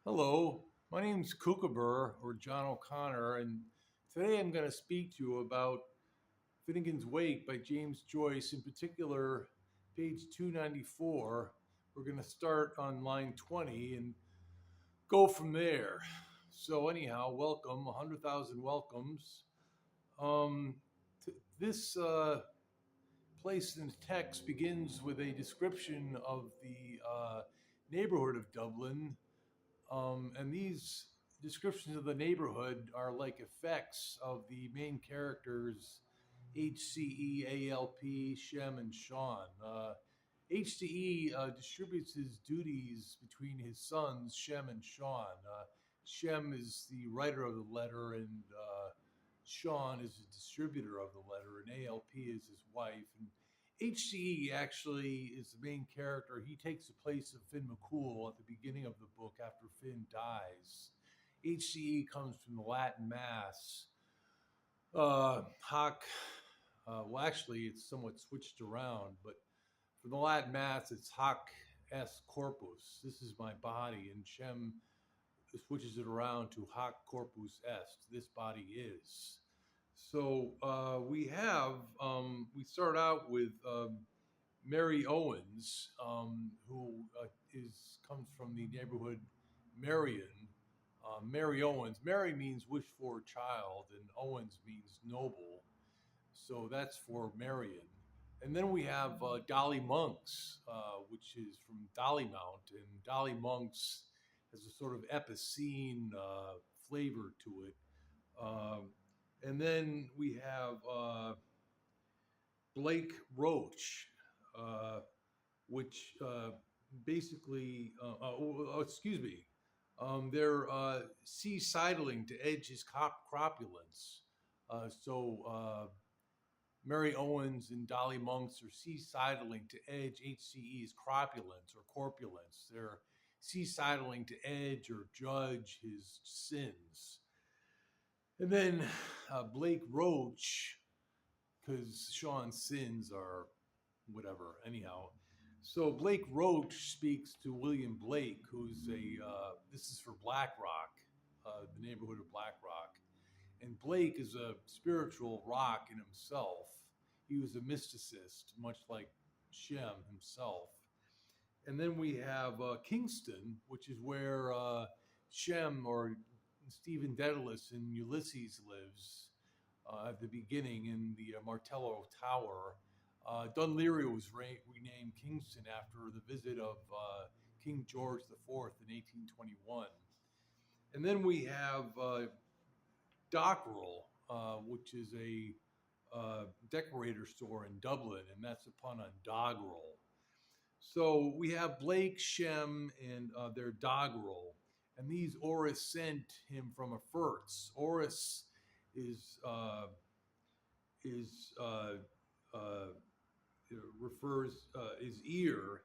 Hello, my name's Cucaburr or John O'Connor, and today I'm going to speak to you about Finnegan's Wake by James Joyce, in particular, page 294. We're going to start on line 20 and go from there. So, anyhow, welcome, 100,000 welcomes. Um, this place in the text begins with a description of the neighborhood of Dublin. And these descriptions of the neighborhood are like effects of the main characters HCE, ALP, Shem, and Sean. HCE distributes his duties between his sons, Shem and Sean. Shem is the writer of the letter, and Sean is the distributor of the letter, and ALP is his wife. And HCE actually is the main character. He takes the place of Finn McCool at the beginning of the book after Finn dies. HCE comes from the Latin Mass. Hoc, well, actually, it's somewhat switched around, but from the Latin Mass, it's hoc est corpus. This is my body, and Shem switches it around to hoc corpus est. This body is. So we start out with Mary Owens, who comes from the neighborhood Marion. Mary Owens. Mary means wish for child, and Owens means noble. So that's for Marion. And then we have Dolly Monks, which is from Dollymount, and Dolly Monks has a sort of epicene flavor to it. And then we have Blake Roach, which basically, excuse me, they're sea-sidling to edge his cropulence. So Mary Owens and Dolly Monks are sea-sidling to edge HCE's cropulence or corpulence. They're sea-sidling to edge or judge his sins. And then Blake Roach, because Sean's sins are whatever, anyhow. So Blake Roach speaks to William Blake, who's this is for Black Rock, the neighborhood of Black Rock. And Blake is a spiritual rock in himself. He was a mysticist, much like Shem himself. And then we have Kingston, which is where Shem or Stephen Dedalus in Ulysses lives at the beginning in the Martello Tower. Dunleary was renamed Kingston after the visit of King George IV in 1821. And then we have Dockrell, which is a decorator store in Dublin, and that's a pun on doggerel. So we have Blake, Shem, and their doggerel. And these Oris sent him from a Furts. Oris is refers is ear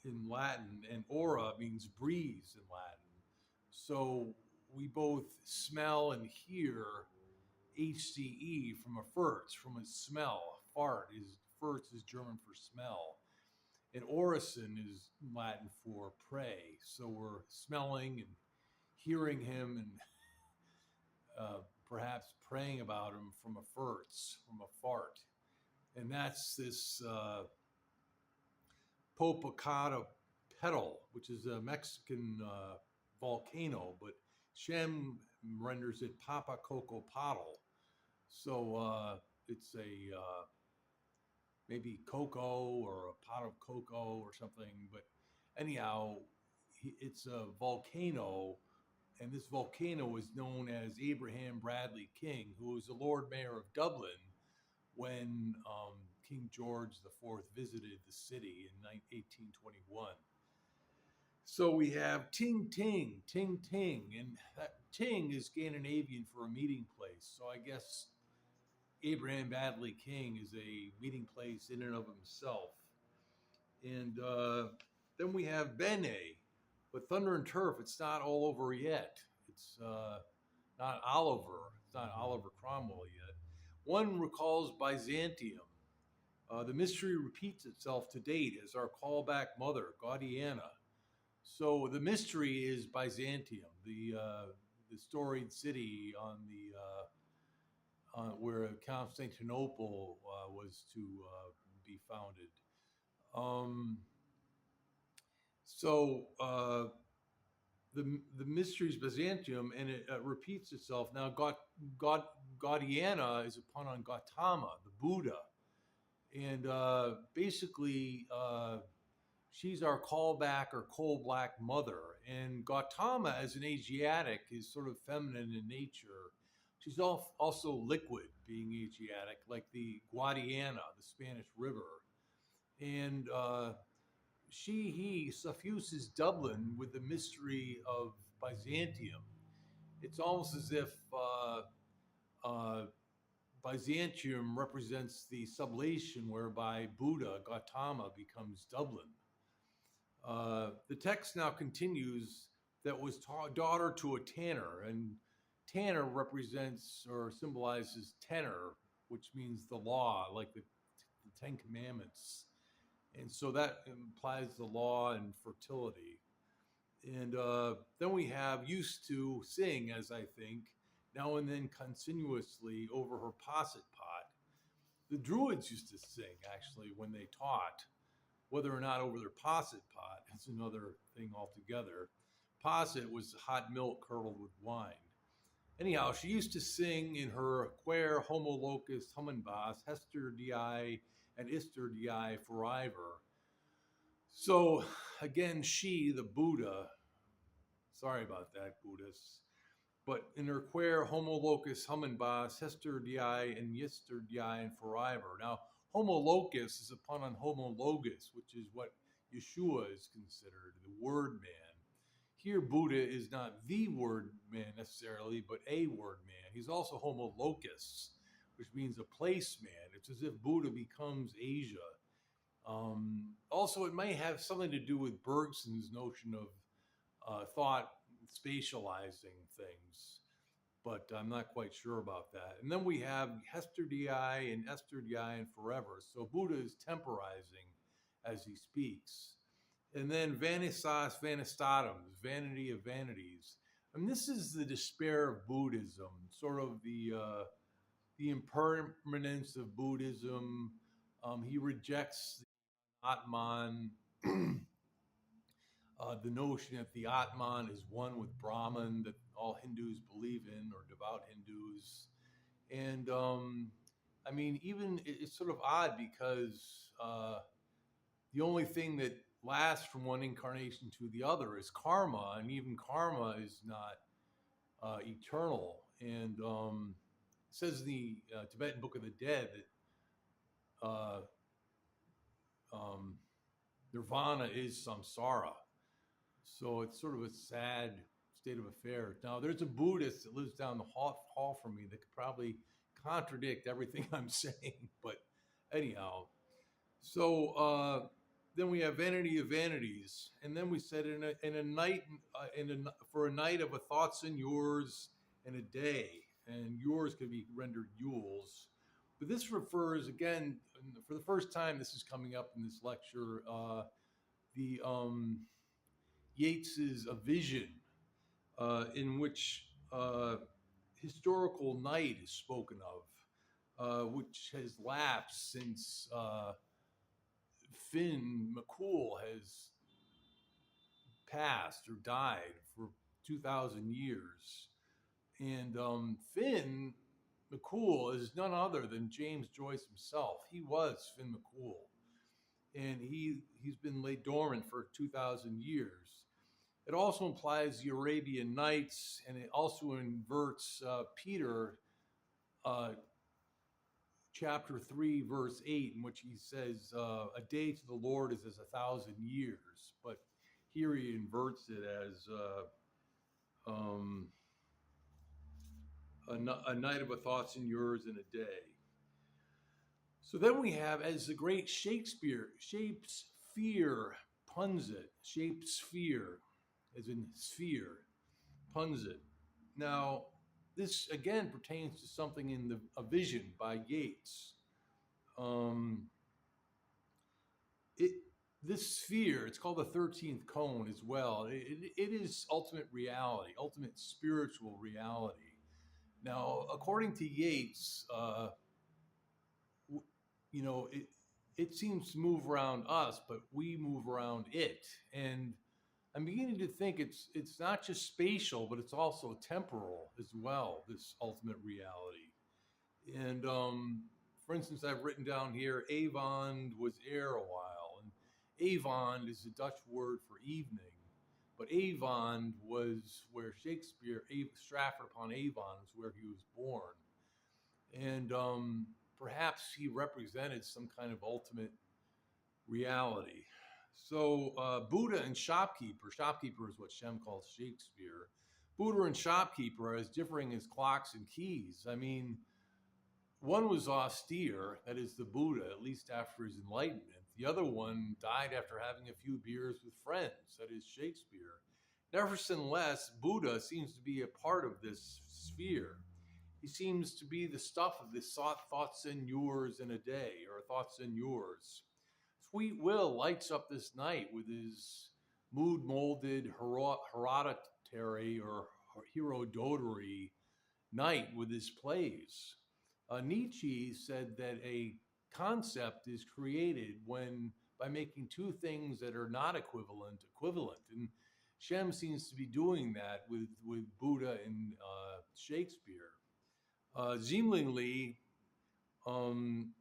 in Latin, and aura means breeze in Latin. So we both smell and hear HCE from a Furts, from a smell. Furts is German for smell. And orison is Latin for pray. So we're smelling and hearing him and perhaps praying about him from a Furts, from a fart. And that's this Popocatépetl, which is a Mexican volcano, but Shem renders it Papacocopatl. So it's a maybe cocoa or a pot of cocoa or something. But anyhow, it's a volcano, and this volcano is known as Abraham Bradley King, who was the Lord Mayor of Dublin when King George IV visited the city in 1821. So we have ting, ting, ting, ting, and that ting is Scandinavian for a meeting place. So I guess Abraham Bradley King is a meeting place in and of himself. And then we have Bene, but Thunder and Turf, it's not all over yet. It's not Oliver. It's not Oliver Cromwell yet. One recalls Byzantium. The mystery repeats itself to date as our callback mother, Gaudiana. So the mystery is Byzantium, the storied city on the where Constantinople was to be founded. Um, so the mystery is Byzantium, and it repeats itself. Now, God, Gaudiana is a pun on Gautama, the Buddha, and basically she's our callback or coal black mother. And Gautama, as an Asiatic, is sort of feminine in nature. She's also liquid, being Asiatic, like the Guadiana, the Spanish River. And he suffuses Dublin with the mystery of Byzantium. It's almost as if uh, Byzantium represents the sublation whereby Buddha, Gautama, becomes Dublin. The text now continues that was daughter to a tanner, and tanner represents or symbolizes tenor, which means the law, like the Ten Commandments. And so that implies the law and fertility. And then we have used to sing, as I think, now and then continuously over her posset pot. The Druids used to sing, actually, when they taught. Whether or not over their posset pot is another thing altogether. Posset was hot milk curdled with wine. Anyhow, she used to sing in her quaer homo locus humminbas, Hester di and Ister di forever. So again, she, the Buddha, sorry about that, Buddhists, but in her queer homo locus humminbas, Hester di and Yister di and forever. Now, homo locus is a pun on homo logos, which is what Yeshua is considered, the word man. Here, Buddha is not the word man necessarily, but a word man. He's also homo locus, which means a place man. It's as if Buddha becomes Asia. Also, it may have something to do with Bergson's notion of thought spatializing things, but I'm not quite sure about that. And then we have Hester di and Esther di and forever. So Buddha is temporizing as he speaks. And then Vanisas Vanistatum, vanity of vanities. And this is the despair of Buddhism, sort of the impermanence of Buddhism. He rejects the Atman, the notion that the Atman is one with Brahman, that all Hindus believe in, or devout Hindus. And I mean, even it's sort of odd because the only thing that lasts from one incarnation to the other is karma, and even karma is not eternal. And it says in the Tibetan Book of the Dead that nirvana is samsara. So it's sort of a sad state of affairs. Now, there's a Buddhist that lives down the hall from me that could probably contradict everything I'm saying. But anyhow, so then we have vanity of vanities, and then we said in a night, for a night of a thoughts and yours, and a day, and yours could be rendered yules. But this refers again, for the first time, this is coming up in this lecture. The Yeats's A Vision, in which historical night is spoken of, which has lapsed since Finn McCool has passed or died for 2,000 years. And Finn McCool is none other than James Joyce himself. He was Finn McCool. And he's been laid dormant for 2,000 years. It also implies the Arabian Nights, and it also inverts Peter, chapter 3, verse 8, in which he says, a day to the Lord is as 1,000 years. But here he inverts it as a night of a thoughts and yours in a day. So then we have, as the great Shakespeare puns it, Shakespeare, as in sphere, puns it. Now, this again pertains to something in A Vision by Yeats. this sphere, it's called the 13th cone as well. It is ultimate reality, ultimate spiritual reality. Now, according to Yeats, you know, it seems to move around us, but we move around it. And I'm beginning to think it's not just spatial, but it's also temporal as well. This ultimate reality. And for instance, I've written down here, Avond was air a while, and Avond is a Dutch word for evening. But Avond was where Shakespeare, Stratford upon Avon, was where he was born, and perhaps he represented some kind of ultimate reality. So Buddha and shopkeeper, shopkeeper is what Shem calls Shakespeare. Buddha and shopkeeper are as differing as clocks and keys. I mean, one was austere, that is the Buddha, at least after his enlightenment. The other one died after having a few beers with friends, that is Shakespeare. Nevertheless, Buddha seems to be a part of this sphere. He seems to be the stuff of this thoughts and yours in a day, or thoughts and yours. Sweet Will lights up this night with his mood molded hereditary or herodotary night with his plays. Nietzsche said that a concept is created when by making two things that are not equivalent, and Shem seems to be doing that with Buddha and Shakespeare. Seemingly, um,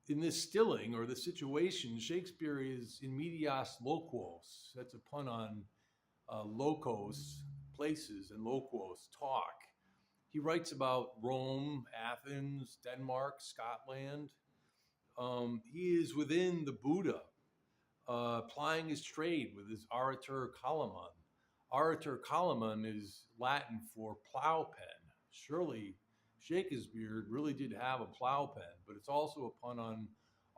in this stilling or the situation, Shakespeare is in medias loquos. That's a pun on locos, places, and loquos, talk. He writes about Rome, Athens, Denmark, Scotland. He is within the Buddha, plying his trade with his aratur calamon. Aratur calamon is Latin for plow pen. Surely Shakespeare really did have a plow pen, but it's also a pun on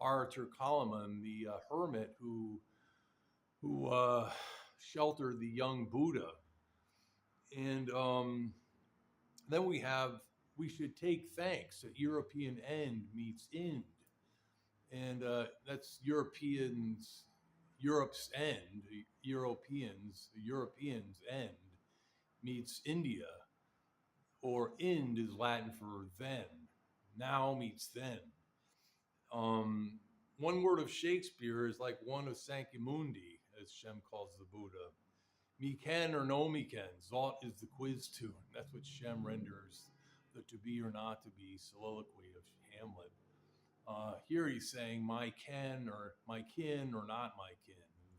aratur calamon, the hermit who sheltered the young Buddha. And then we should take thanks that European end meets end. And that's Europe's end, Europeans end meets India, or end is Latin for then, now meets then. One word of Shakespeare is like one of Sankyamundi, as Shem calls the Buddha. Me can or no me can, Zot is the quiz tune. That's what Shem renders the to be or not to be soliloquy of Hamlet. Here he's saying my ken or my kin or not my kin.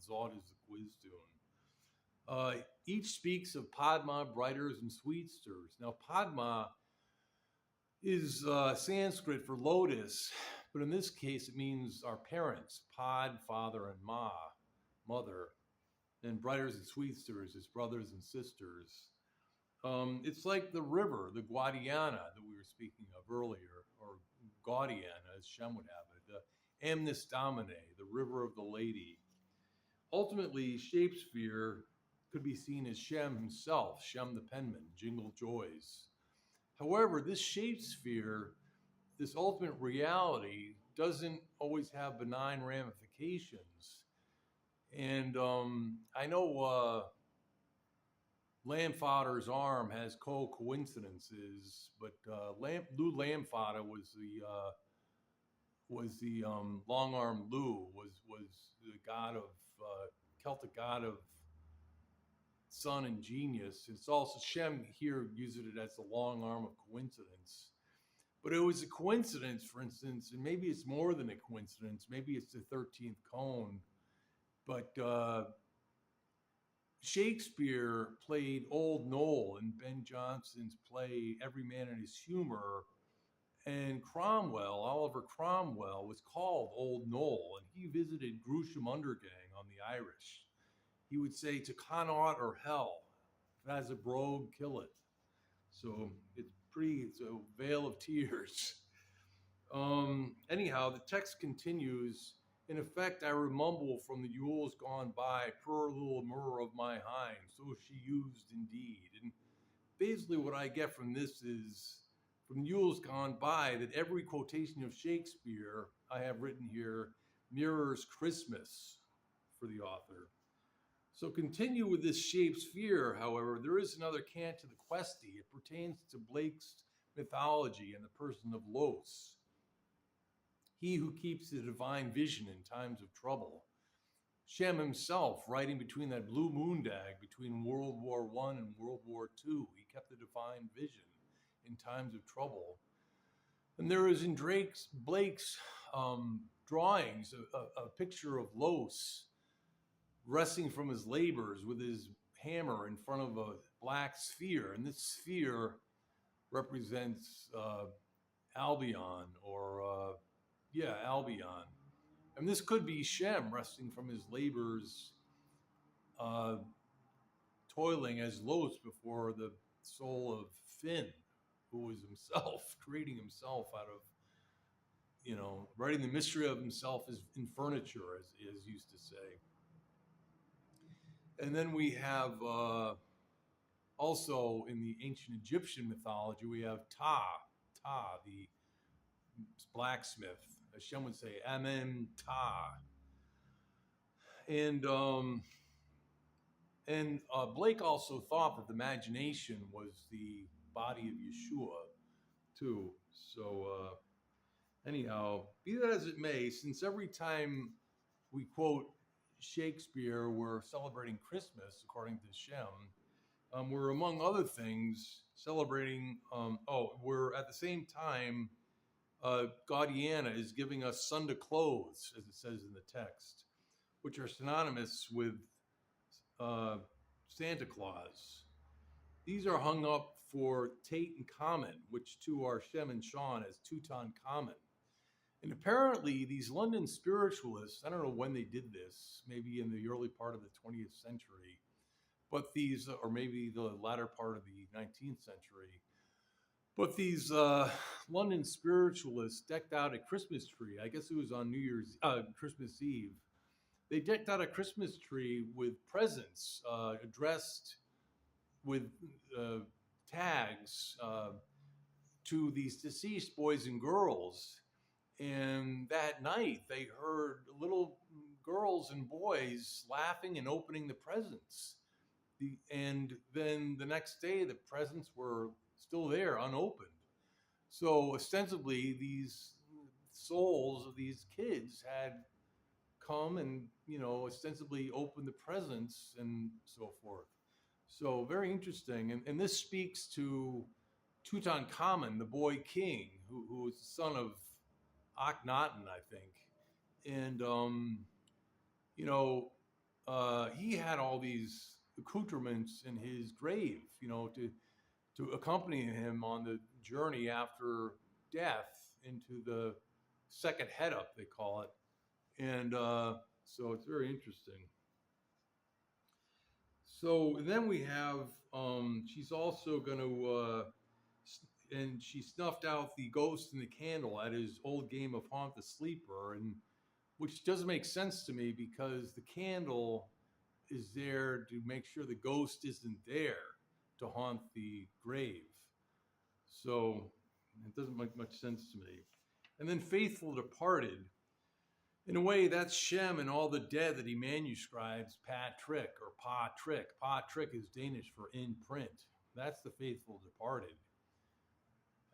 Zod is the quiz tune. Each speaks of Padma, briders, and sweetsters. Now, Padma is Sanskrit for lotus, but in this case it means our parents, Pod, father, and Ma, mother. And briders and sweetsters is brothers and sisters. It's like the river, the Guadiana that we were speaking of earlier, or Gaudiana, as Shem would have it, the Amnis Domine, the river of the lady. Ultimately, Shakespeare could be seen as Shem himself, Shem the penman, Jingle Joyce. However, this Shakespeare, this ultimate reality, doesn't always have benign ramifications. And I know Lamfodder's arm has coincidences, but Lou Lamfodder was the long arm Lou was the god of Celtic god of sun and genius. It's also Shem here uses it as the long arm of coincidence. But it was a coincidence, for instance, and maybe it's more than a coincidence. Maybe it's the 13th cone. But Shakespeare played Old Noel in Ben Jonson's play Every Man in His Humor. And Cromwell, Oliver Cromwell, was called Old Noel, and he visited Grewsham Undergang on the Irish. He would say, to Connaught or hell, if it has a brogue, kill it. So it's a veil of tears. Anyhow, the text continues. In effect, I remumble from the Yules gone by, purr little murr of my hind, so she used indeed. And basically what I get from this is, from Yules gone by, that every quotation of Shakespeare I have written here mirrors Christmas for the author. So continue with this Shakespeare, however, there is another cant to the questy. It pertains to Blake's mythology and the person of Los, he who keeps the divine vision in times of trouble. Shem himself, writing between that blue moon dag between World War I and World War II, he kept the divine vision in times of trouble. And there is in Blake's drawings a picture of Los resting from his labors with his hammer in front of a black sphere. And this sphere represents Albion, or Albion. And this could be Shem resting from his labors, toiling as Los before the soul of Finn, who was himself creating himself out of, writing the mystery of himself as in furniture, as used to say. And then we have also in the ancient Egyptian mythology, we have Ta, the blacksmith. Hashem would say, Amen Ta. And Blake also thought that the imagination was the body of Yeshua, too. So anyhow, be that as it may, since every time we quote Shakespeare, we're celebrating Christmas, according to Shem. We're, among other things, celebrating, we're at the same time, Gaudiana is giving us Sunday clothes, as it says in the text, which are synonymous with Santa Claus. These are hung up for Tate and Common, which to are Shem and Sean as Tutankhamun. And apparently these London spiritualists, I don't know when they did this, maybe in the early part of the 20th century, but these, or maybe the latter part of the 19th century, but these London spiritualists decked out a Christmas tree. I guess it was on Christmas Eve. They decked out a Christmas tree with presents addressed with tags to these deceased boys and girls. And that night, they heard little girls and boys laughing and opening the presents. And then the next day, the presents were still there, unopened. So ostensibly, these souls of these kids had come and, ostensibly opened the presents and so forth. So very interesting. And this speaks to Tutankhamun, the boy king, who was the son of Akhenaten, I think. And, he had all these accoutrements in his grave, to accompany him on the journey after death into the second head up, they call it. And so it's very interesting. So then we have, she's also going to, and she snuffed out the ghost in the candle at his old game of Haunt the Sleeper, and which doesn't make sense to me because the candle is there to make sure the ghost isn't there to haunt the grave. So it doesn't make much sense to me. And then Faithful Departed. In a way, that's Shem and all the dead that he manuscribes Patrick or Patrick. Patrick is Danish for in print. That's the Faithful Departed.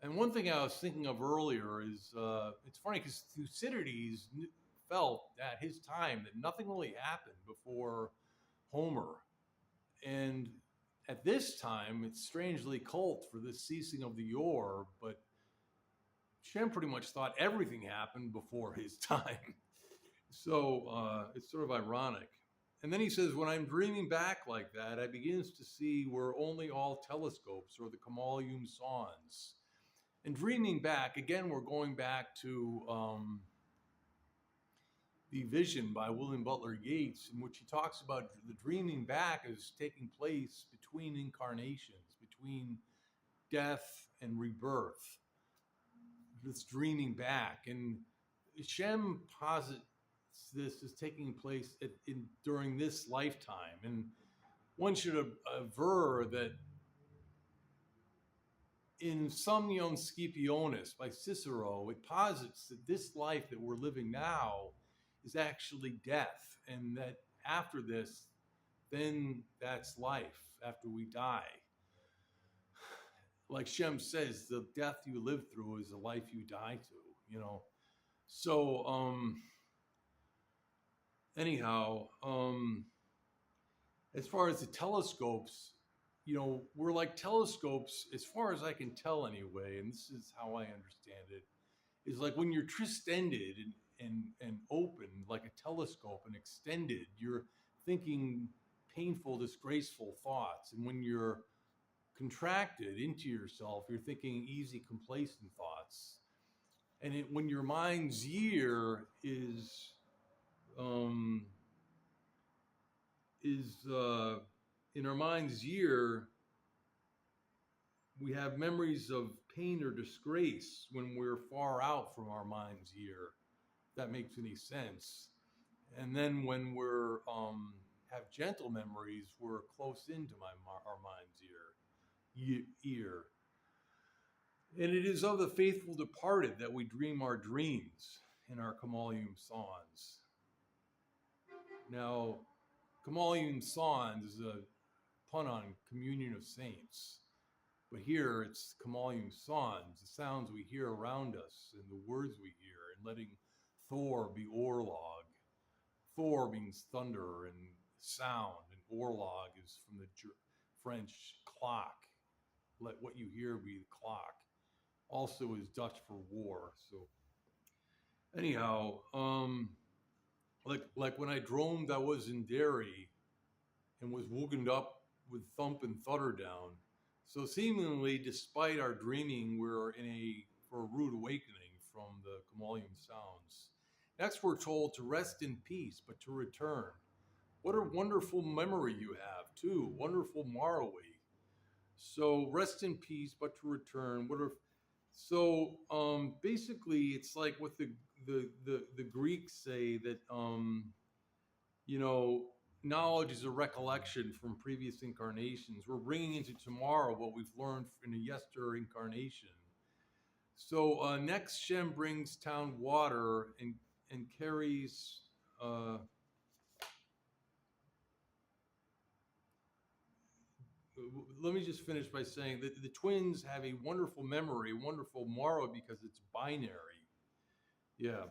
And one thing I was thinking of earlier is, it's funny because Thucydides felt at his time that nothing really happened before Homer. And at this time, it's strangely cult for this ceasing of the yore, but Shem pretty much thought everything happened before his time. So it's sort of ironic. And then he says, when I'm dreaming back like that, I begins to see we're only all telescopes or the Kamalium Sons. And dreaming back, again, we're going back to The Vision by William Butler Yeats, in which he talks about the dreaming back as taking place between incarnations, between death and rebirth. This dreaming back. And Shem posits this is taking place during this lifetime. And one should aver that in Somnium Scipionis by Cicero, it posits that this life that we're living now is actually death, and that after this, then that's life after we die. Like Shem says, the death you live through is the life you die to. So, anyhow, as far as the telescopes, we're like telescopes, as far as I can tell anyway, and this is how I understand it, is like when you're tristended and open like a telescope and extended, you're thinking painful, disgraceful thoughts. And when you're contracted into yourself, you're thinking easy, complacent thoughts. And when your mind's year um, is in our mind's year, we have memories of pain or disgrace when we're far out from our mind's year. If that makes any sense. And then when we're have gentle memories, we're close into our mind's ear. And it is of the faithful departed that we dream our dreams in our Kamalium Sans. Now, Kamalium Sans is a pun on communion of saints. But here it's Kamalium Sans, the sounds we hear around us and the words we hear, and letting Thor be Orlog. Thor means thunder and sound, and Orlog is from the French clock. Let what you hear be the clock. Also is Dutch for war. So anyhow, like when I droned, I was in Derry and was woken up with thump and thunder down. So seemingly, despite our dreaming, we're for a rude awakening from the Kamalium sounds. Next, we're told to rest in peace, but to return. What a wonderful memory you have, too. Wonderful Maroi. So rest in peace, but to return. Basically, it's like what the Greeks say that knowledge is a recollection from previous incarnations. We're bringing into tomorrow what we've learned in a yester incarnation. So next, Shem brings town water and carries. Let me just finish by saying that the twins have a wonderful memory, wonderful morrow, because it's binary. Yeah.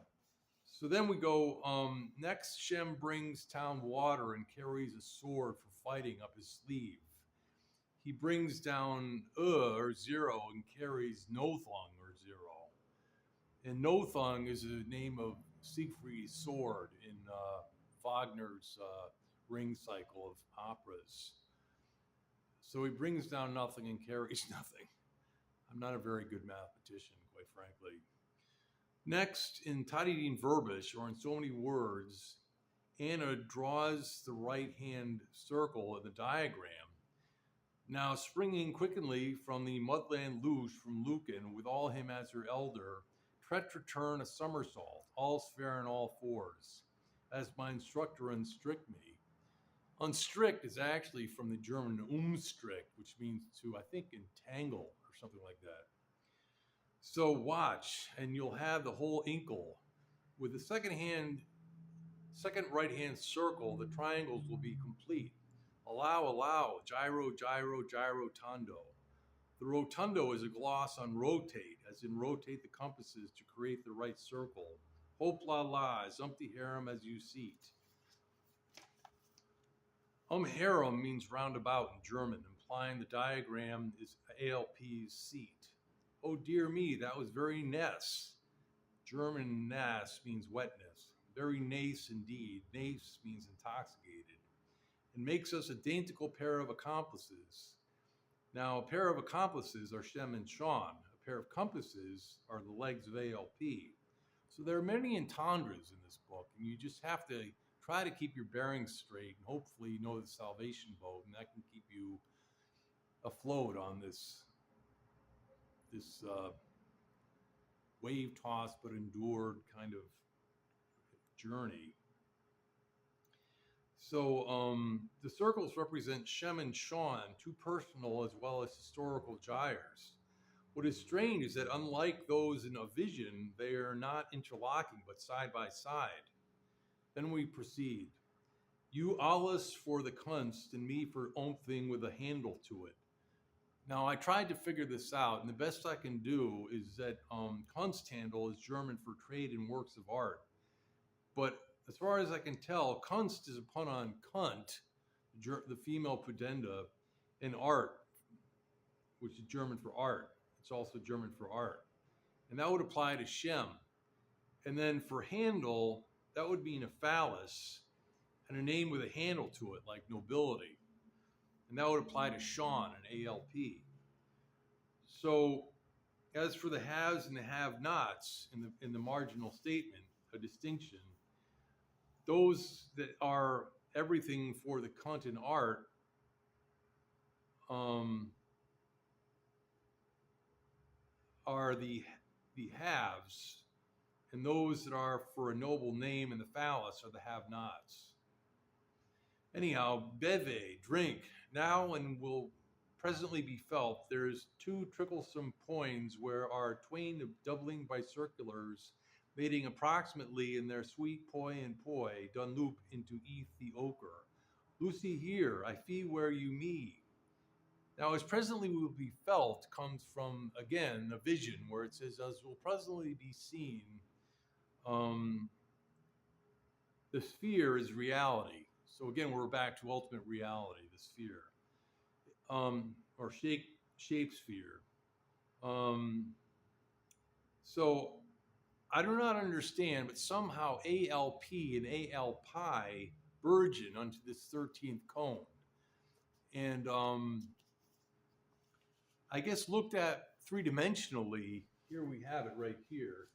So then we go, next Shem brings town water and carries a sword for fighting up his sleeve. He brings down or zero and carries Nothung or zero. And Nothung is the name of Siegfried's sword in Wagner's ring cycle of operas. So he brings down nothing and carries nothing. I'm not a very good mathematician, quite frankly. Next, in Tadidin Verbish, or in so many words, Anna draws the right-hand circle in the diagram. Now, springing quickenly from the mudland luge from Lucan, with all him as her elder, tret return a somersault, all's fair in all fours, as my instructor unstrict me. Unstrict is actually from the German umstrict, which means to, I think, entangle or something like that. So watch, and you'll have the whole inkle. With the second right-hand circle, the triangles will be complete. Allow, gyro, gyrotondo. The rotundo is a gloss on rotate, as in rotate the compasses to create the right circle. Hope la, zumpty harem as you seat. Harem means roundabout in German, implying the diagram is ALP's seat. Oh dear me, that was very nass. German nass means wetness. Very nace indeed. Nace means intoxicated. And makes us a daintical pair of accomplices. Now, a pair of accomplices are Shem and Sean. A pair of compasses are the legs of ALP. So there are many entendres in this book, and you just have to try to keep your bearings straight, and hopefully you know the salvation boat, and that can keep you afloat on this wave-tossed but endured kind of journey. So the circles represent Shem and Sean, two personal as well as historical gyres. What is strange is that unlike those in a vision, they are not interlocking but side by side. Then we proceed. You alles for the kunst and me for thing with a handle to it. Now I tried to figure this out, and the best I can do is that Kunsthandel is German for trade in works of art. But as far as I can tell, Kunst is a pun on Kunt, the female pudenda, and art, which is German for art. It's also German for art. And that would apply to Shem. And then for handle, that would mean a phallus and a name with a handle to it, like nobility. And that would apply to Sean, an ALP. So as for the haves and the have-nots in the marginal statement, a distinction, those that are everything for the Kant in art are the haves, and those that are for a noble name in the phallus are the have-nots. Anyhow, beve, drink, now and will presently be felt. There's two tricklesome points where our twain of doubling bicirculars, mating approximately in their sweet poi and poi, done loop into eth the ochre. Lucy here, I fee where you me. Now, as presently will be felt comes from, again, a vision where it says, as will presently be seen, the sphere is reality. So again, we're back to ultimate reality, the sphere, or Shakespeare. So I do not understand, but somehow ALP and ALPI burgeon unto this 13th cone. And I guess looked at three-dimensionally, here we have it right here.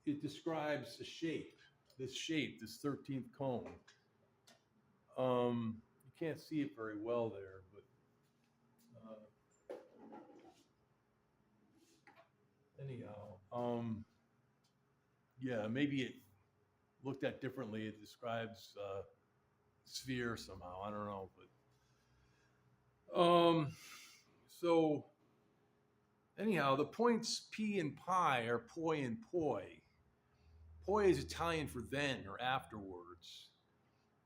It describes a shape, this 13th cone. You can't see it very well there, but anyhow, yeah, maybe it looked at differently. It describes sphere somehow. I don't know, but so anyhow, the points P and pi are poi and poi. Poi is Italian for then or afterwards.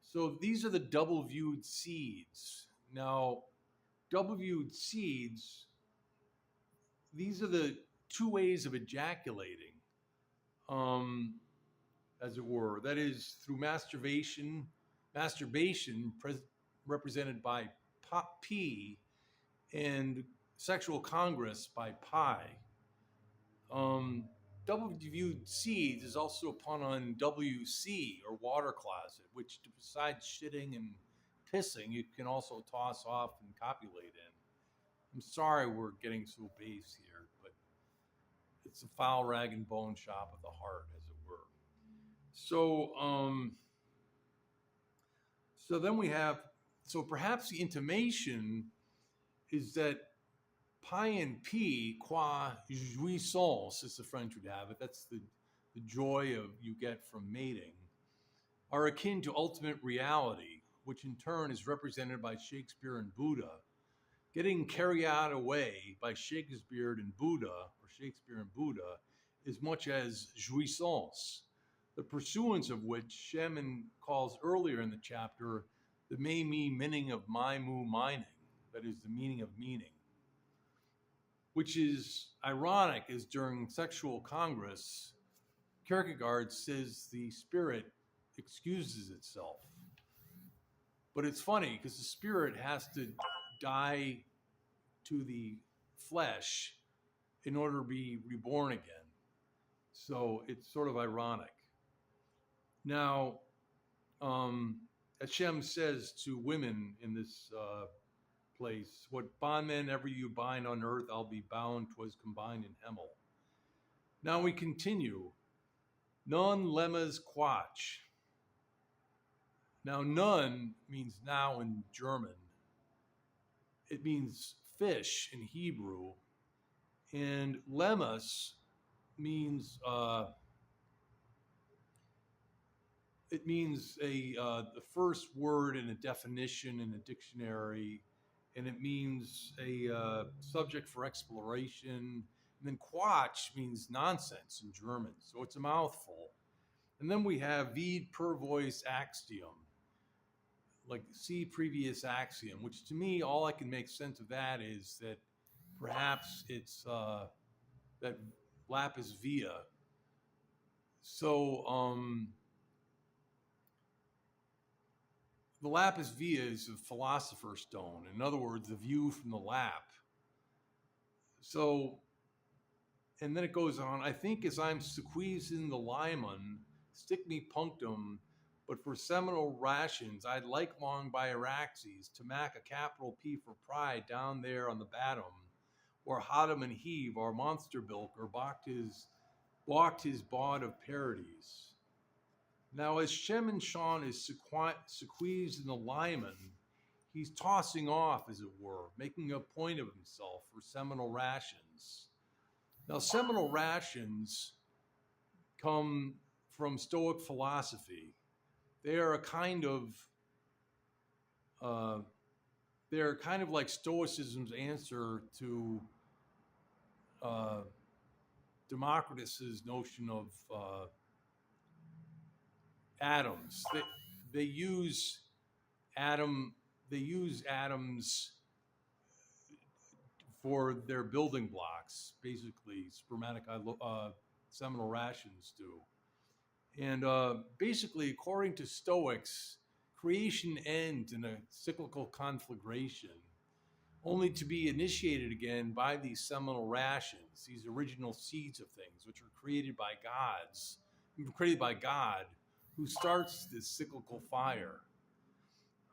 So these are the double-viewed seeds. Now, double-viewed seeds, these are the two ways of ejaculating, as it were. That is through masturbation represented by P, and sexual congress by pi. Double-viewed seeds is also a pun on WC, or water closet, which besides shitting and pissing, you can also toss off and copulate in. I'm sorry we're getting so base here, but it's a foul rag and bone shop of the heart, as it were. So then we have, so perhaps the intimation is that pi and P, qua jouissance, as the French would have it, that's the joy you get from mating, are akin to ultimate reality, which in turn is represented by Shakespeare and Buddha, getting carried away by Shakespeare and Buddha, as much as jouissance, the pursuance of which Shemin calls earlier in the chapter the me meaning of my mu mining, that is the meaning of meaning. Which is ironic, as during sexual congress, Kierkegaard says the spirit excuses itself. But it's funny because the spirit has to die to the flesh in order to be reborn again. So it's sort of ironic. Now, Hashem says to women in this place, what bondmen ever you bind on earth, I'll be bound, 'twas combined in Hemel. Now we continue. Non lemmas quach. Now none means now in German. It means fish in Hebrew. And lemmas means the first word in a definition in a dictionary, and it means a subject for exploration, And then Quatsch means nonsense in German, so it's a mouthful. And then we have Vid per voice axiom, like see previous axiom, which to me, all I can make sense of that is that perhaps it's that lapis via. So the lapis via is a philosopher's stone. In other words, the view from the lap. So, and then it goes on, I think as I'm squeezing the limon, stick me punctum, but for seminal rations, I'd like long by Araxes to mac a capital P for pride down there on the bottom, where Hodam and Heave, our monster bilker, balked his baud of parodies. Now, as Shem and Sean is squeezed in the Lyman, he's tossing off, as it were, making a point of himself for seminal rations. Now, seminal rations come from Stoic philosophy. They are they're kind of like Stoicism's answer to Democritus's notion of atoms. They use atoms for their building blocks, basically spermatikoi, seminal rations do. And basically, according to Stoics, creation ends in a cyclical conflagration, only to be initiated again by these seminal rations, these original seeds of things, which are created by God, who starts this cyclical fire.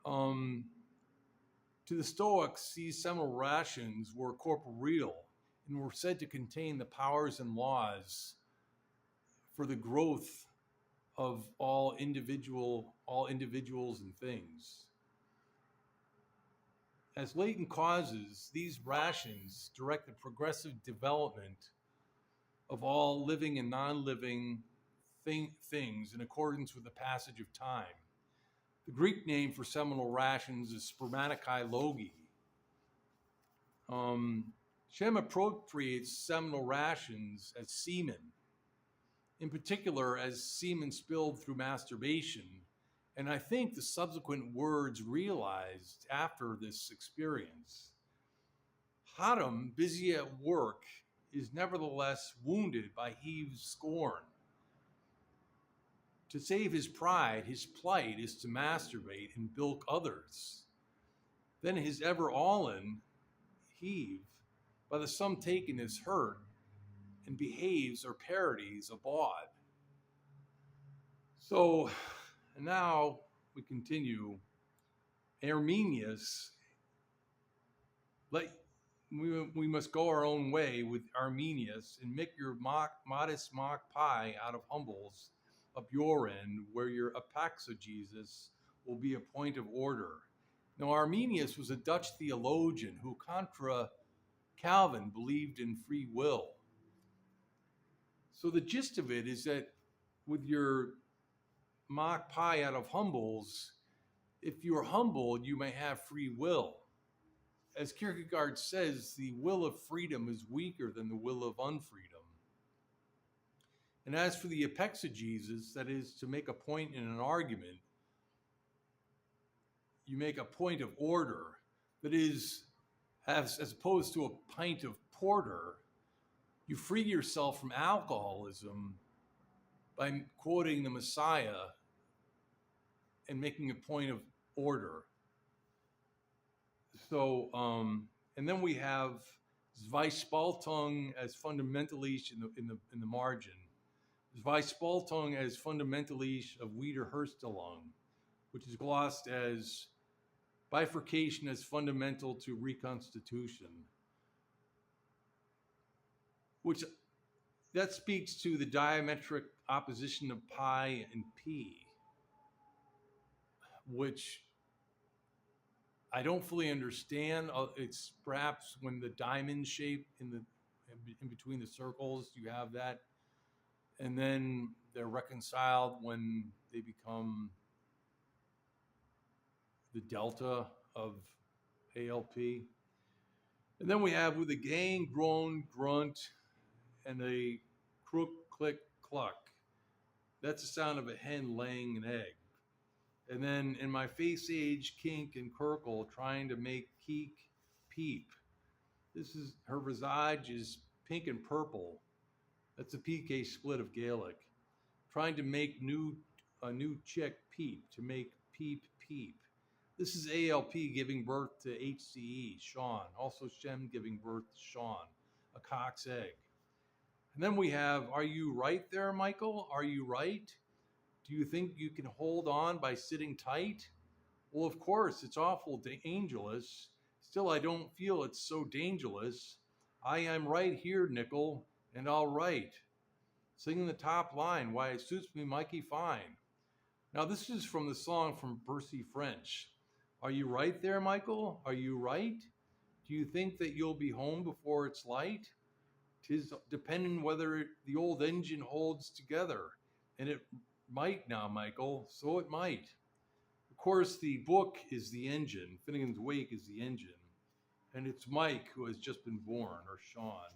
To the Stoics, these seminal rations were corporeal and were said to contain the powers and laws for the growth of all individuals and things. As latent causes, these rations direct the progressive development of all living and non-living things in accordance with the passage of time. The Greek name for seminal rations is spermatikoi logoi. Shem appropriates seminal rations as semen, in particular as semen spilled through masturbation, and I think the subsequent words realized after this experience. Hodam, busy at work, is nevertheless wounded by Heave's scorn. To save his pride, his plight is to masturbate and bilk others. Then his ever-all-in, Heave, by the sum taken is hurt, and behaves or parodies a bawd. So now we continue. Arminius, we must go our own way with Arminius and make your modest mock pie out of humbles up your end, where your apaxogesis will be a point of order. Now, Arminius was a Dutch theologian who, contra Calvin, believed in free will. So the gist of it is that with your mock pie out of humbles, if you're humble, you may have free will. As Kierkegaard says, the will of freedom is weaker than the will of unfreedom. And as for the apexegesis, that is to make a point in an argument, you make a point of order. That is, as opposed to a pint of porter, you free yourself from alcoholism by quoting the Messiah and making a point of order. So, and then we have Zweisspaltung as fundamentalisch in the margin. Zweisspaltung as fundamentalisch of Wiederherstellung, which is glossed as bifurcation as fundamental to reconstitution, which that speaks to the diametric opposition of pi and p, which I don't fully understand. It's perhaps when the diamond shape in between the circles, you have that. And then they're reconciled when they become the delta of ALP. And then we have with the gang, groan, grunt, and a crook, click, cluck. That's the sound of a hen laying an egg. And then in my face age, kink and kirkle, trying to make keek peep. This is her visage is pink and purple. That's a PK split of Gaelic. Trying to make a new chick peep, to make peep peep. This is ALP giving birth to HCE, Sean. Also Shem giving birth to Sean, a cock's egg. And then we have, are you right there, Michael? Are you right? Do you think you can hold on by sitting tight? Well, of course, it's awful angelous. Still, I don't feel it's so dangerous. I am right here, Nickel, and I'll write. Singing the top line, why it suits me Mikey fine. Now, this is from the song from Percy French. Are you right there, Michael? Are you right? Do you think that you'll be home before it's light? 'Tis depending whether the old engine holds together. And it might now, Michael, so it might. Of course, the book is the engine. Finnegan's Wake is the engine. And it's Mike who has just been born, or Sean.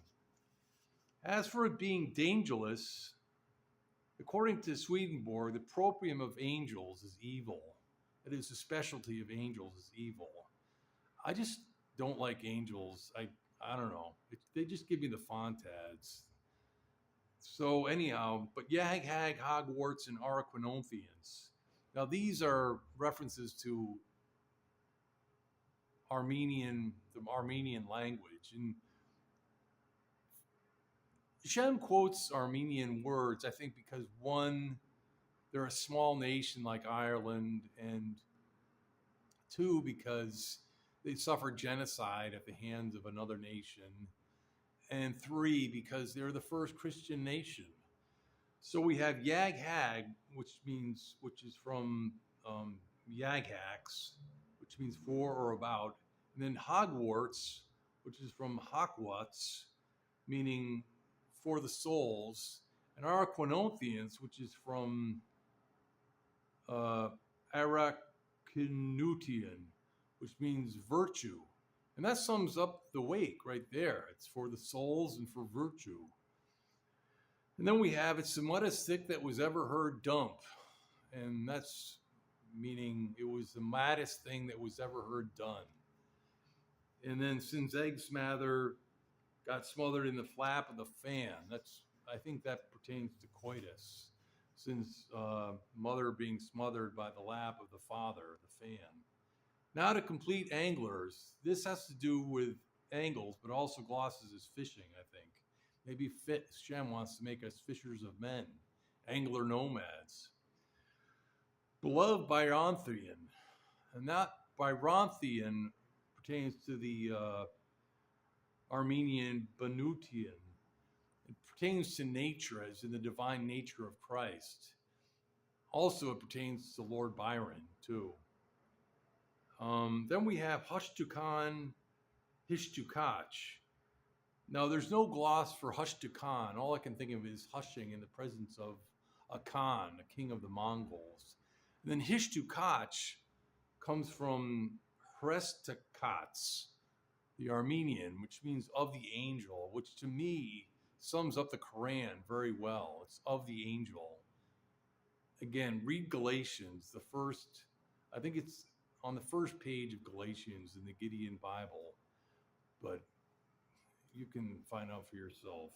As for it being dangerous, according to Swedenborg, the proprium of angels is evil. That is, the specialty of angels is evil. I just don't like angels. I don't know. They just give me the fontads. So anyhow, but Yag, Hag, Hogwarts, and Araquinothians. Now these are references to the Armenian language. And Shem quotes Armenian words, I think, because one, they're a small nation like Ireland, and two, because they suffered genocide at the hands of another nation, and three, because they're the first Christian nation. So we have Yag Hag, which is from Yaghax, which means for or about, and then Hogwarts, which is from Hogwarts, meaning for the souls, and Araquinothians, which is from Araquinutian, which means virtue. And that sums up the wake right there. It's for the souls and for virtue. And then we have, it's the muddest thick that was ever heard dump. And that's meaning it was the maddest thing that was ever heard done. And then since egg smather got smothered in the flap of the fan, I think that pertains to coitus. Since mother being smothered by the lap of the father, the fan. Now to complete anglers, this has to do with angles, but also glosses as fishing, I think. Maybe Shem wants to make us fishers of men, angler nomads. Beloved Byronthean, and that Byronthean pertains to the Armenian Banutian. It pertains to nature, as in the divine nature of Christ. Also, it pertains to Lord Byron, too. Then we have Hushtukan, Hishtukach. Now, there's no gloss for Hushtukan. All I can think of is hushing in the presence of a Khan, a king of the Mongols. And then Hishtukach comes from Hrestakats, the Armenian, which means of the angel, which to me sums up the Quran very well. It's of the angel. Again, read Galatians, I think it's on the first page of Galatians in the Gideon Bible, but you can find out for yourself.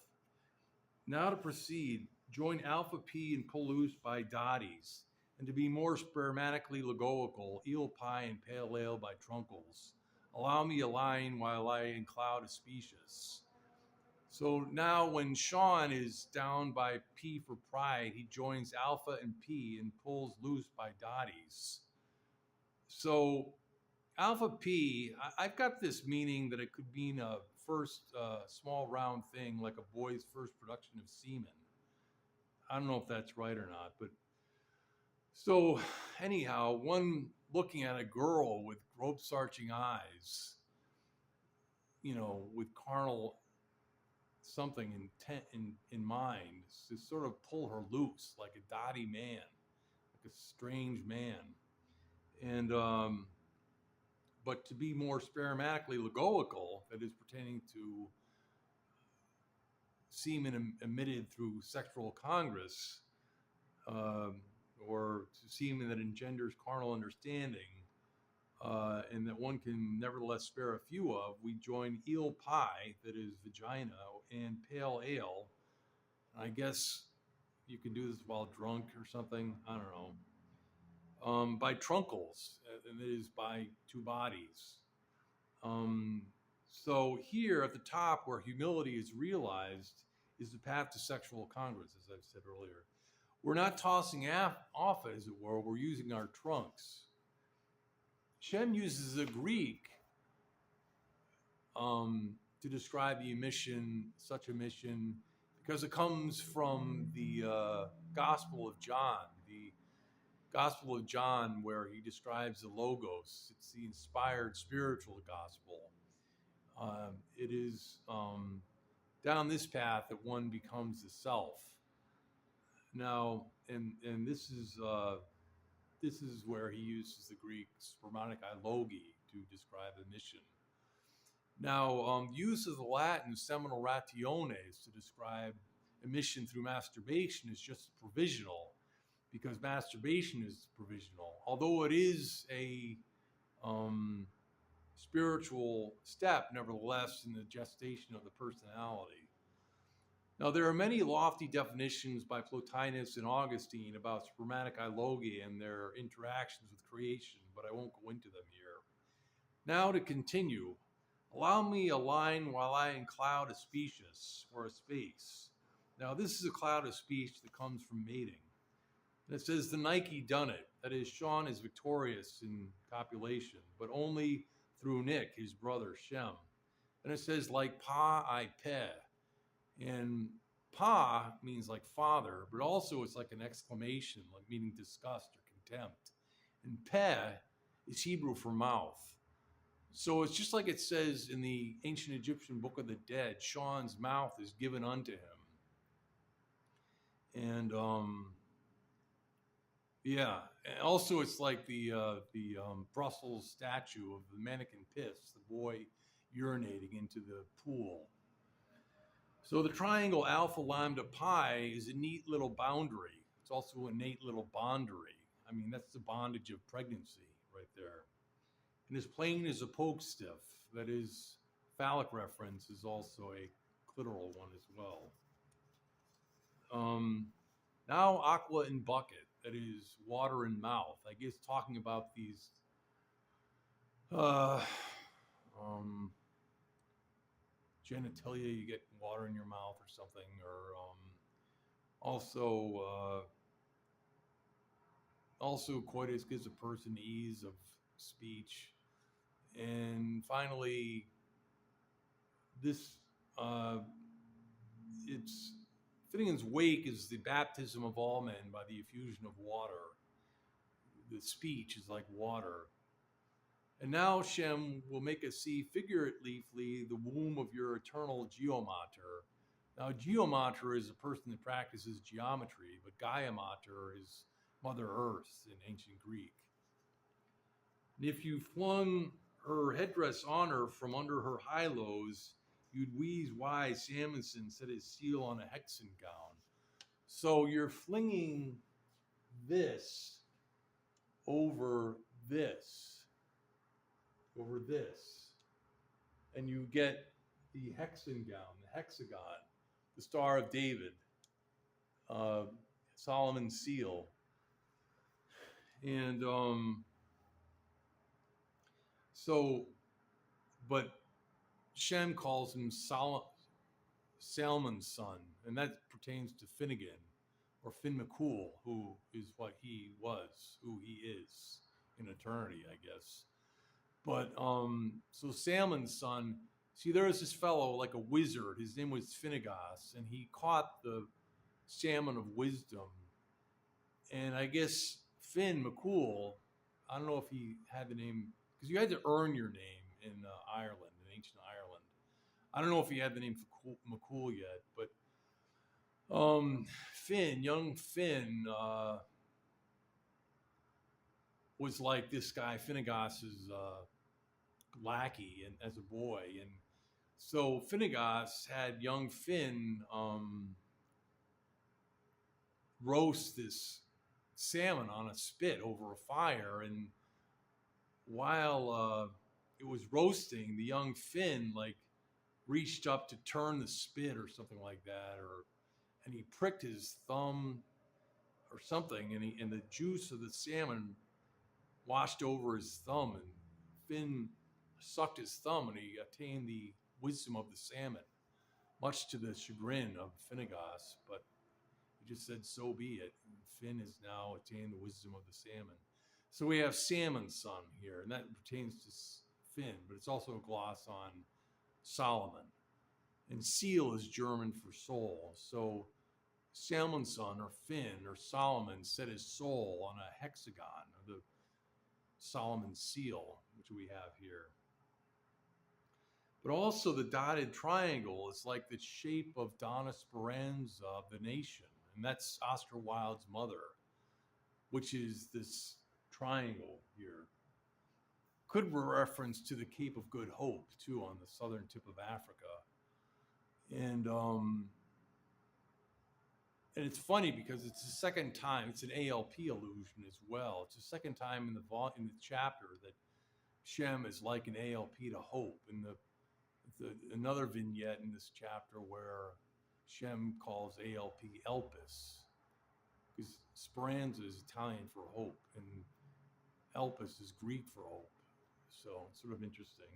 Now to proceed, join Alpha P and pull loose by Dotties, and to be more spermatically logoical, eel pie and pale ale by Trunkles. Allow me a line while I in cloud is specious. So now when Sean is down by P for pride, he joins Alpha and P and pulls loose by Dotties. So Alpha P, I've got this meaning that it could mean a first small round thing, like a boy's first production of semen. I don't know if that's right or not, but so anyhow, one looking at a girl with rope-sarching eyes, with carnal something in mind, to sort of pull her loose like a dotty man, like a strange man. And but to be more spermatically logoical, that is pertaining to semen emitted through sexual congress, or semen that engenders carnal understanding, and that one can nevertheless spare a few of, we join eel pie, that is vagina, and pale ale. I guess you can do this while drunk or something. I don't know. By truncles, and it is by two bodies. So here at the top, where humility is realized, is the path to sexual congress, as I've said earlier. We're not tossing off, as it were. We're using our trunks. Shem uses the Greek to describe the emission, such emission, because it comes from the Gospel of John, where he describes the logos. It's the inspired spiritual gospel. It is down this path that one becomes the self. Now, and this is where he uses the Greek spermatikoi logi to describe emission. Now, use of the Latin seminal rationes to describe emission through masturbation is just provisional, because masturbation is provisional, although it is a spiritual step, nevertheless, in the gestation of the personality. Now, there are many lofty definitions by Plotinus and Augustine about spermatikoi logi and their interactions with creation, but I won't go into them here. Now, to continue, allow me a line while I encloud a specious, or a space. Now, this is a cloud of speech that comes from mating. And it says, the Nike done it. That is, Sean is victorious in copulation, but only through Nick, his brother, Shem. And it says, like pa, I pe. And pa means like father, but also it's like an exclamation, like meaning disgust or contempt. And pe is Hebrew for mouth. So it's just like it says in the ancient Egyptian Book of the Dead, Sean's mouth is given unto him. And yeah, and also it's like the Brussels statue of the mannequin piss, the boy urinating into the pool. So the triangle alpha lambda pi is a neat little boundary. It's also a neat little bondery. I mean, that's the bondage of pregnancy right there. And as plain as a poke stiff, that is, phallic reference is also a clitoral one as well. Now aqua in bucket, that is water in mouth. I guess talking about these genitalia, you get water in your mouth or something, or also coitus gives a person ease of speech. And finally, this it's Finnegan's wake is the baptism of all men by the effusion of water. The speech is like water. And now Shem will make us see figuratively the womb of your eternal geomater. Now, geomater is a person that practices geometry, but Gaia mater is Mother Earth in ancient Greek. And if you flung her headdress on her from under her high-lows, you'd wheeze why Samuelson set his seal on a hexen gown. So you're flinging this over this, and you get the hexen gown, the hexagon, the Star of David, Solomon's seal. And but Shem calls him Salmon's son, and that pertains to Finnegan, or Finn McCool, who is what he was, who he is in eternity, I guess. But so Salmon's son, see, there was this fellow like a wizard. His name was Finnegas, and he caught the salmon of wisdom. And I guess Finn McCool, I don't know if he had the name, because you had to earn your name in Ireland, in ancient Ireland. I don't know if he had the name McCool yet, but young Finn, was like this guy Finnegas's lackey, and as a boy, and So Finnegan had young Finn roast this salmon on a spit over a fire, and while it was roasting, the young Finn like reached up to turn the spit or something like that, or and he pricked his thumb or something, and the juice of the salmon washed over his thumb, and Finn sucked his thumb, and he attained the wisdom of the salmon, much to the chagrin of Finnegan. But he just said, "So be it." And Finn has now attained the wisdom of the salmon. So we have salmon son here, and that pertains to Finn, but it's also a gloss on Solomon. And seal is German for soul. So salmon son, or Finn, or Solomon set his soul on a hexagon, or the Solomon seal, which we have here. But also the dotted triangle is like the shape of Donna Speranza of the nation. And that's Oscar Wilde's mother, which is this triangle here. Could reference to the Cape of Good Hope, too, on the southern tip of Africa. And it's funny because it's the second time, it's an ALP illusion as well. It's the second time in the chapter that Shem is like an ALP to hope. And another vignette in this chapter where Shem calls ALP Elpis, because Speranza is Italian for hope, and Elpis is Greek for hope. So it's sort of interesting.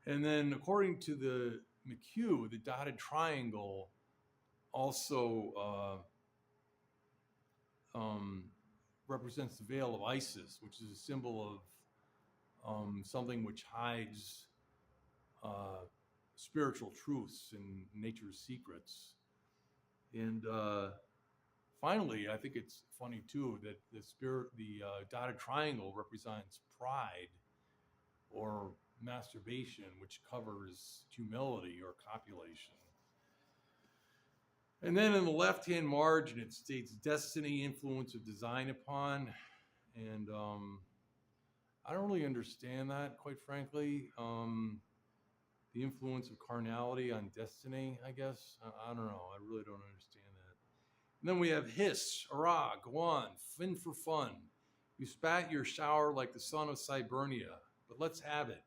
And then according to the McHugh, the dotted triangle also represents the veil of Isis, which is a symbol of something which hides spiritual truths and nature's secrets. And finally, I think it's funny too that the dotted triangle represents pride or masturbation, which covers humility or copulation. And then in the left-hand margin, it states destiny, influence of design upon. And I don't really understand that, quite frankly. The influence of carnality on destiny, I guess. I don't know. I really don't understand that. And then we have hiss, hurrah, go on, fin for fun. You spat your shower like the son of Cybernia, but let's have it.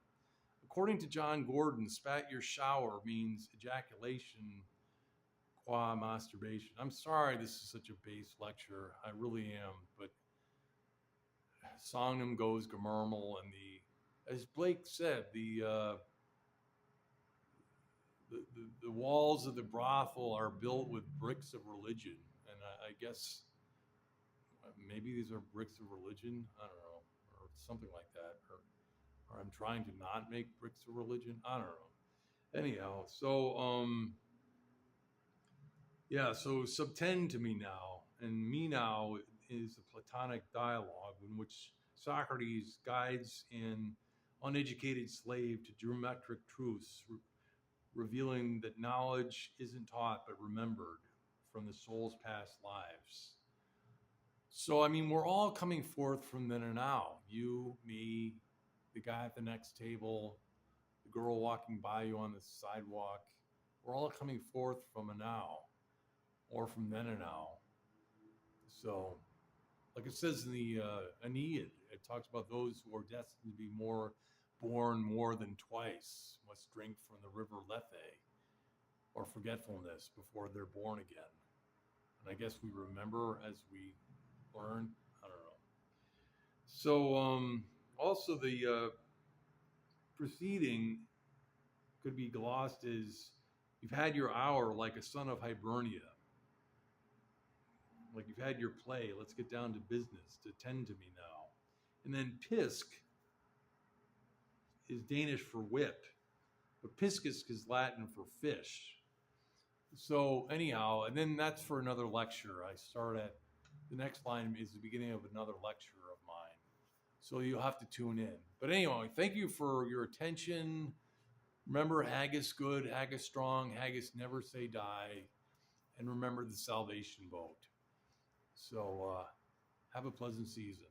According to John Gordon, spat your shower means ejaculation qua masturbation. I'm sorry this is such a base lecture. I really am. But Songnum goes Gemermal, and as Blake said, the walls of the brothel are built with bricks of religion. And I guess maybe these are bricks of religion. I don't know, or something like that. Or I'm trying to not make bricks of religion. I don't know. Anyhow, so so subtend to me now. And me now is a Platonic dialogue in which Socrates guides an uneducated slave to geometric truths, revealing that knowledge isn't taught but remembered from the soul's past lives. So, I mean, we're all coming forth from then and now. You, me, the guy at the next table, the girl walking by you on the sidewalk. We're all coming forth from a now, or from then and now. So, like it says in the Aeneid, it talks about those who are destined to be born more than twice, must drink from the river Lethe, or forgetfulness, before they're born again. And I guess we remember as we learn. I don't know. So also the preceding could be glossed as you've had your hour like a son of Hibernia. Like you've had your play, let's get down to business, to tend to me now. And then pisk is Danish for whip, but piscus is Latin for fish. So anyhow, and then that's for another lecture. I start at, the next line is the beginning of another lecture of mine. So you'll have to tune in. But anyway, thank you for your attention. Remember, haggis good, haggis strong, haggis never say die. And remember the salvation boat. So have a pleasant season.